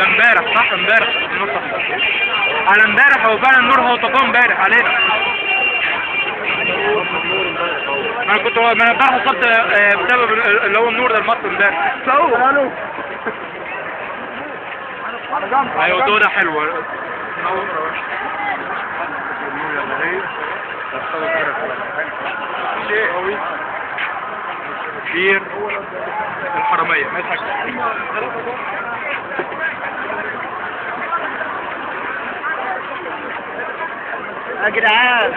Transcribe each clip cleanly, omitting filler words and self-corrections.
ده امبارح صح؟ امبارح النور طفى. على امبارح هو فعلا النور هو طفاه امبارح علينا. ما انا امبارح وصلت بسبب اللي هو النور ده المطر امبارح. ايوه ده حلو. كتير الحرامية ما يضحكش. يا جدعان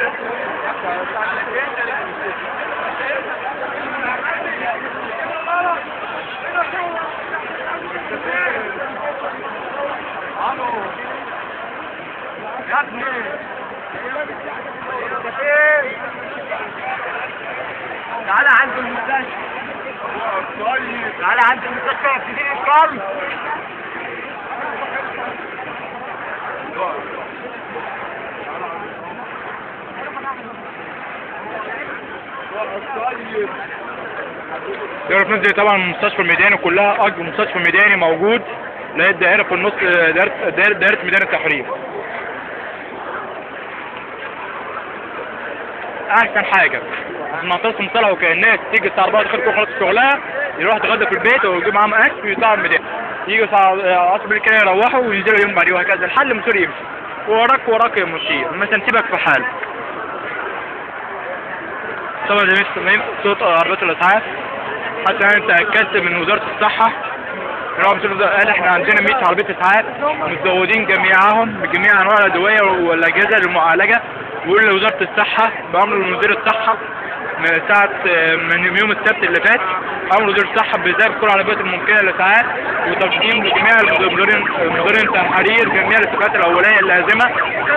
يا ابني تعالى عند المستشفى. تعالى عند المستشفى تديني القلب. يعرف ننزل طبعا المستشفى الميداني كلها اكبر مستشفى ميداني موجود، لا الدائرة في النص دائرة ميدان التحرير. احسن حاجة منطقة مصالحة وكأنها تيجي الساعة 4 تخرج خلاص شغلها، يروح يتغدى في البيت ويجيب معاهم اكل ويطلع الميدان، يجي الساعة 10 بالليل كده يروحوا وينزلوا يوم بعديه وهكذا. الحل مسؤول يمشي وراك يا مشير، مش هنسيبك في حال. طبعا زي صوت عربيات الاسعاف، حتى انا تاكدت من وزاره الصحه قال احنا عندنا 100 عربيه اسعاف متزودين بجميع انواع الادويه والاجهزه للمعالجه. ويقول لوزاره الصحه بامر مدير الصحه من يوم السبت اللي فات، امر وزير الصحه بذهاب كل العربيات الممكنه للاسعاف وتقديم لجميع مديرين تحرير جميع الاتفاقات الاوليه اللازمه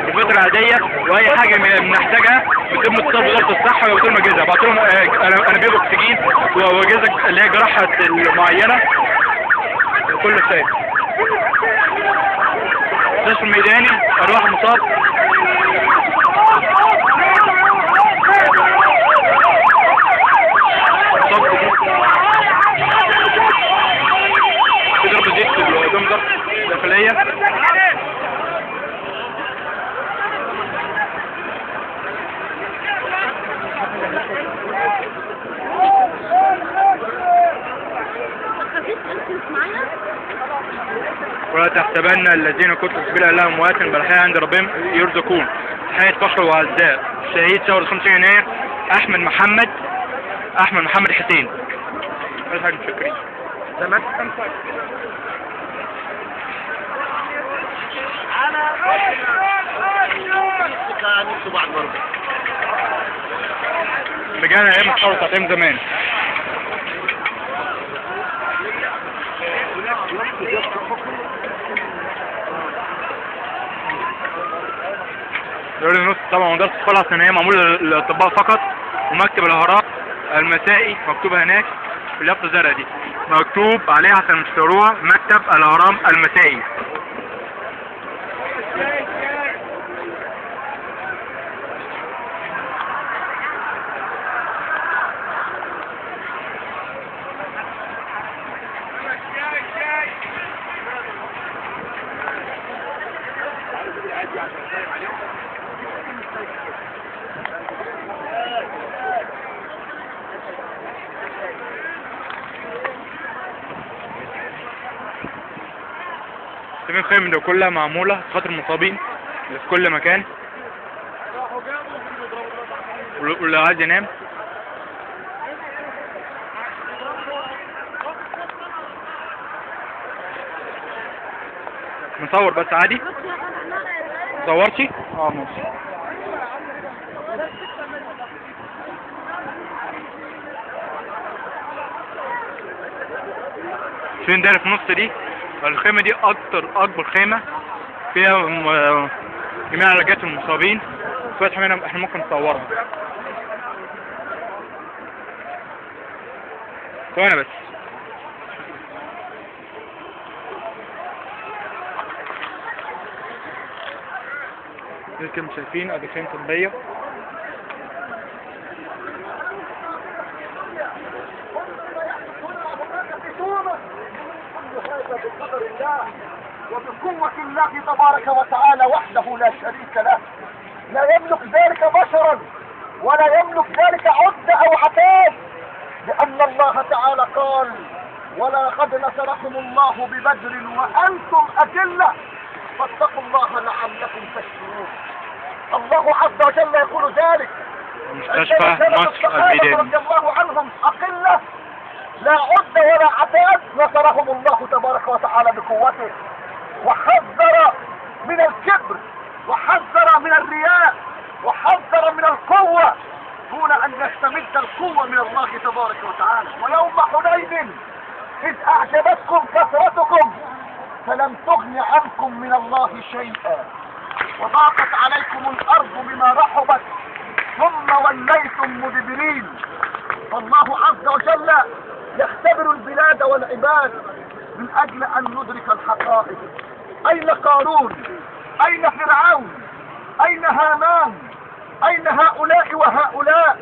الفتره العاديه، واي حاجه بنحتاجها بتتم اتصال بوزاره الصحه ويبعتوا لهم اجهزه. بعتوا لهم انابيب اكسجين واجهزه اللي هي جراحه المعينه كل شيء. المستشفى الميداني ارواح المصاب في ضرب زيت في الدمجر داخلية. ولا تحسبن الذين كتبوا في سبيل الله امواتا بل احياء عند ربهم يرزقون. تحية فخر وعزاء شهيد ثورة 5 يناير احمد محمد حسين. بس حاجة متشكرين. تمام. رجعنا ايام الثورة بتاعت ايام زمان. دوري النص طبعا مدرسة الصلاة عشان هي معمولة للأطباء فقط، ومكتب الأهرام المسائي مكتوب هناك في اليافطة الزرقاء دي، مكتوب عليها عشان تشتروها مكتب الأهرام المسائي. شايفين الخيم دي كلها معمولة خاطر المصابين اللي في كل مكان واللي عايز ينام. نصور بس عادي. صورتي؟ ماشي. فين دايرة في النص دي؟ الخيمة دي أكبر خيمة فيها جميع علاجات المصابين، فتح منها احنا ممكن نصورها. ثواني بس. زي كده شايفين ادي خيمة طبية. وبقوة الله تبارك وتعالى وحده لا شريك له. لا يملك ذلك بشرا ولا يملك ذلك عدة او عتاد، لان الله تعالى قال: ولقد نصركم الله ببدر وانتم اذلة فاتقوا الله لعلكم تشكرون. الله عز وجل يقول ذلك. مستشفى مصر البيداني رضي الله عنهم أقلة لا عد ولا عتاد، نصرهم الله تبارك وتعالى بقوته، وحذر من الكبر وحذر من الرياء وحذر من القوة دون ان يستمد القوة من الله تبارك وتعالى. ويوم حنين اذ اعجبتكم كثرتكم فلم تغن عنكم من الله شيئا وضاقت عليكم الارض بما رحبت ثم وليتم مدبرين. فالله عز وجل يختبر البلاد والعباد من اجل ان ندرك الحقائق. اين قارون؟ اين فرعون؟ اين هامان؟ اين هؤلاء وهؤلاء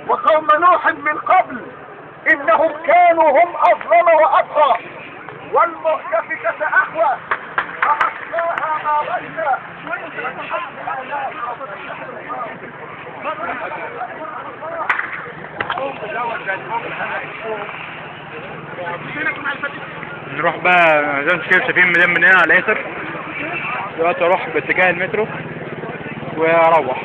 وقوم نوح من قبل؟ انهم كانوا هم اظلم واطغى. والمؤتفكة اهوى فغشاها ما غشى. نروح بقى زي ما كده شايفين ميدان من هنا على اليسر. دلوقتي اروح باتجاه المترو واروح.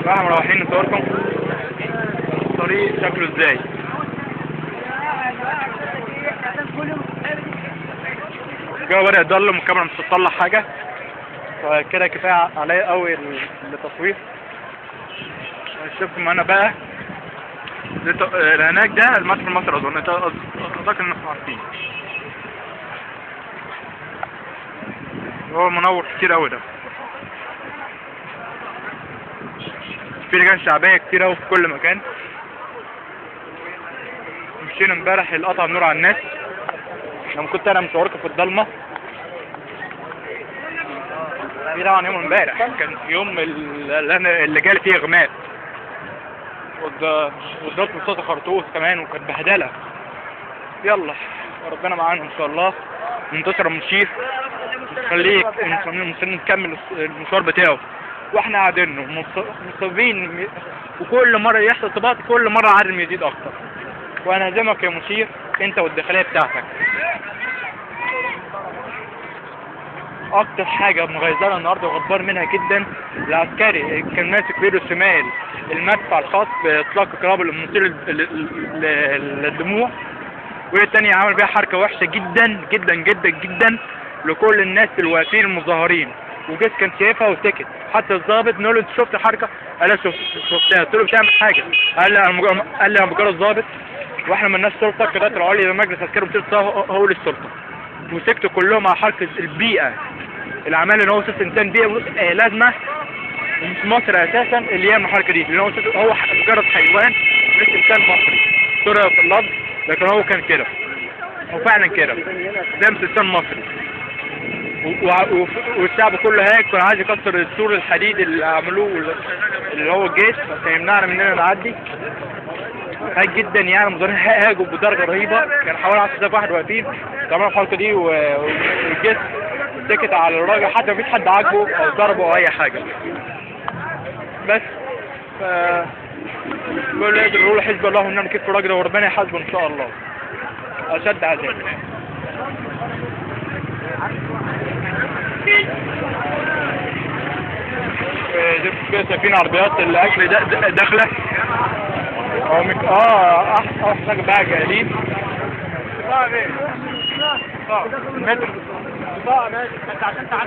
احنا مروحين نصوركم الطريق شكله ازاي. الجو بدأ يضلم والكاميرا مش هتطلع حاجة، فكده كفاية عليا قوي التصوير. شوفكم انا بقى هناك ده المترو مصر اظن، اعتقد انكم عارفين. هو منور كتير قوي ده. في لجان شعبية كتير قوي في كل مكان. مشينا امبارح القطع النور على الناس لما كنت انا مصوركم في الضلمة. في طبعا يوم امبارح كان يوم اللي جالي فيه اغماء وضربت بصوت خرطوش كمان وكانت بهدله. يلا ربنا معانا ان شاء الله، منتصر المشير خليك نكمل المشوار بتاعه واحنا قاعدين مصابين، وكل مره يحصل طباط كل مره عدم يزيد اكتر. وانا هزمك يا مشير انت والداخليه بتاعتك. اكتر حاجه مغيظانه النهارده وغضبان منها جدا العسكري كان ماسك بيده الشمال المدفع الخاص باطلاق القنابل المثير للدموع، والتاني عمل بيها حركه وحشه جدا جدا جدا جدا لكل الناس الواقفين المظاهرين، وجيت كان شايفها وسكت. حتى الضابط نقول له انت شفت الحركه؟ قال له شفتها. قلت له بتعمل حاجه؟ قال لي انا مجرد ضابط واحنا مالناش سلطه. القضاء العليا لمجلس عسكري ومسير هو اللي السلطه. وسكتوا كلهم على حركه البيئه العمال ان هو اساس انسان بيئه لازمه في مصر اساسا اللي يعمل الحركه دي، لان هو مجرد حيوان مش انسان مصري. سوري في اللفظ لكن هو كان كده، هو فعلا كده ده مش انسان مصري. والشعب كله هيك كان عايز يكسر السور الحديد اللي عملوه اللي هو الجيش عشان يمنعنا مننا نعدي. هاي جدا يعني مظاهرين هاجوا بدرجه رهيبه، كان حوالي 10,000 واحد واقفين عملوا الحركه دي، والجيش سكت على الراجل حتى مفيش حد عاجبه او ضربه او اي حاجه. بس كل يقدر يقول حزب الله ونعم كيف الراجل ده وربنا يحاسبه ان شاء الله اشد عذاب. كده شايفين عربيات الاكل داخله احسن حاجه بقى جايين المترو.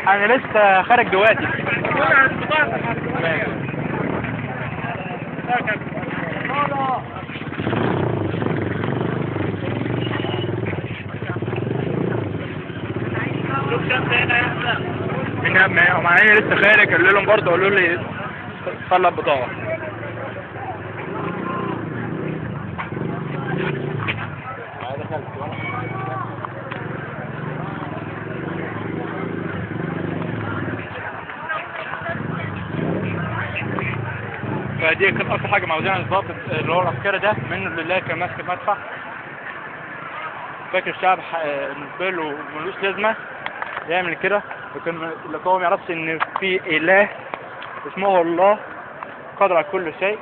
انا لسه خارج دلوقتي. معايا لسه خارج. قالوا لهم برضه قالوا لي خلى البطاقه. فدي كانت اكتر حاجه معودين الضابط اللي هو العسكري ده منه لله كان ماسك المدفع. فاكر الشعب بالنسبه له ملوش لازمه يعمل كده، لكن هو ما يعرفش ان في اله اسمه الله قادر على كل شيء،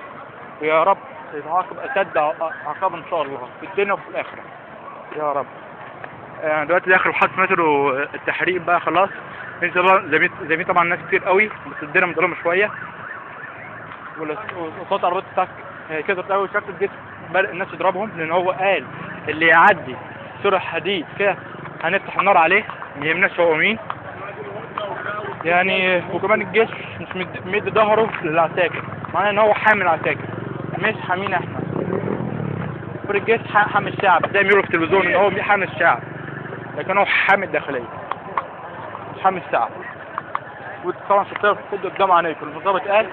ويا رب يعاقب اشد عقاب ان شاء الله في الدنيا وفي الاخره يا رب. يعني دلوقتي داخل محطة مترو التحرير بقى خلاص. زي طبعا ناس كتير قوي، بس الدنيا مظلمه شويه، وصوت عربيات التاك كترت قوي. شكل الجيش بدأ الناس تضربهم، لان هو قال اللي يعدي سور حديد كده هنفتح النار عليه، ما يهمناش هو مين يعني. وكمان الجيش مش مدي ظهره للعساكر، معناه ان هو حامي العساكر مش حامينا احنا. الجيش حامي الشعب زي ما بيقولوا في التلفزيون ان هو حامي الشعب، لكن هو حامي الداخليه مش حامي الشعب. وطبعا شفتها في قدام عينيكم. الضابط قال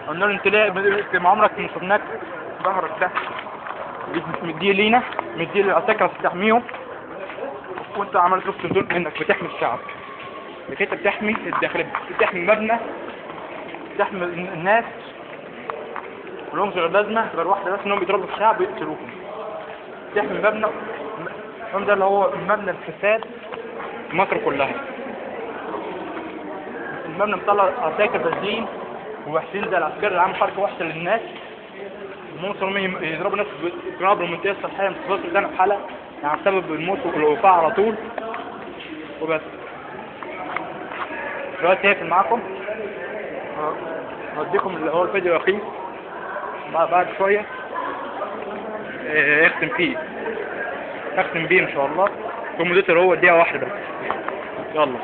قلنا له انت ليه ما عمرك ما شفناك ظهرك ده مديه لينا، مديه للعساكر عشان تحميهم، وانت عمال تروح تقول انك بتحمي الشعب، لكن انت بتحمي الداخليه، بتحمي مبنى، بتحمي الناس كلهم غير لازمه غير واحده بس، انهم بيضربوا الشعب ويقتلوهم. بتحمي مبنى ده اللي هو مبنى الفساد في مصر كلها. المبنى مطلع عساكر بارزين ووحشين زي العسكري اللي عامل حركه وحشه للناس، وممكن يضربوا ناس بقنابل المنطقه الصحيه مش بس قدام الحلقه يعني بسبب الموت والوفاه على طول وبس. دلوقتي هقفل معاكم، هوديكم اللي هو الفيديو الاخير بعد شويه اختم بيه ان شاء الله. كوموديتر هو دقيقه واحده بس. يلا.